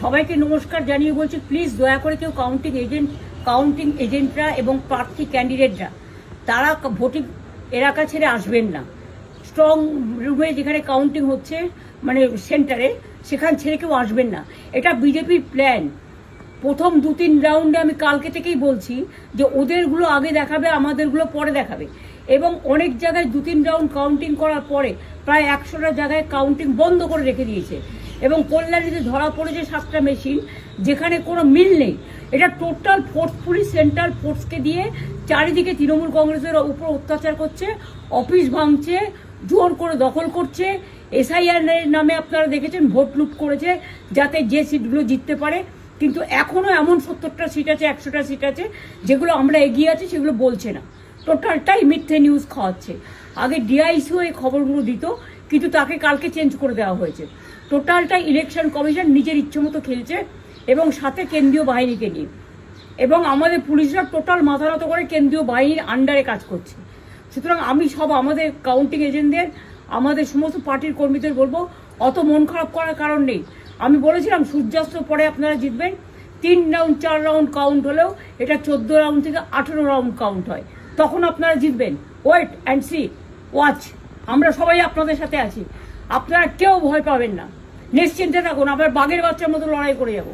সবাইকে নমস্কার জানিয়ে বলছি, প্লিজ দয়া করে কেউ কাউন্টিং এজেন্টরা এবং প্রার্থী ক্যান্ডিডেটরা তারা ভোটিং এলাকা ছেড়ে আসবেন না। স্ট্রং রুমে যেখানে কাউন্টিং হচ্ছে, মানে সেন্টারে, সেখান ছেড়ে কেউ আসবেন না। এটা বিজেপির প্ল্যান। প্রথম 2-3 রাউন্ডে আমি কালকে থেকেই বলছি যে ওদেরগুলো আগে দেখাবে, আমাদেরগুলো পরে দেখাবে। এবং অনেক জায়গায় 2-3 রাউন্ড কাউন্টিং করার পরে প্রায় 100টা জায়গায় কাউন্টিং বন্ধ করে রেখে দিয়েছে। এবং কল্যাণীতে ধরা পড়েছে 7টা মেশিন, যেখানে কোনো মিল নেই। এটা টোটাল ফোর্সফুলি সেন্ট্রাল ফোর্সকে দিয়ে চারিদিকে তৃণমূল কংগ্রেসের উপর অত্যাচার করছে, অফিস ভাঙছে, জোর করে দখল করছে। এসআইআর নামে আপনারা দেখেছেন ভোট লুট করেছে যাতে যে সিটগুলো জিততে পারে। কিন্তু এখনও এমন 70টা সিট আছে, 100টা সিট আছে যেগুলো আমরা এগিয়ে আছি, সেগুলো বলছে না। টোটালটাই মিথ্যে নিউজ খাওয়াচ্ছে। আগে ডিআইসিও এই খবরগুলো দিত, কিন্তু তাকে কালকে চেঞ্জ করে দেওয়া হয়েছে। টোটালটাই ইলেকশন কমিশন নিজের ইচ্ছে মতো খেলছে, এবং সাথে কেন্দ্রীয় বাহিনীকে নিয়ে। এবং আমাদের পুলিশরা টোটাল মাথা নত করে কেন্দ্রীয় বাহিনীর আন্ডারে কাজ করছে। সুতরাং আমি আমাদের কাউন্টিং এজেন্টদের, আমাদের সমস্ত পার্টির কর্মীদের বলবো, অত মন খারাপ করার কারণ নেই। আমি বলেছিলাম সূর্যাস্ত পরে আপনারা জিতবেন। 3 রাউন্ড 4 রাউন্ড কাউন্ট হলেও এটা 14 রাউন্ড থেকে 18 রাউন্ড কাউন্ট হয়, তখন আপনারা জিতবেন। Wait and see, watch. আমরা সবাই আপনাদের সাথে আছি, আপনারা কেউ ভয় পাবেন না, নিশ্চিন্তে থাকুন। আবার বাঘের বাচ্চার মতো লড়াই করে যাবো।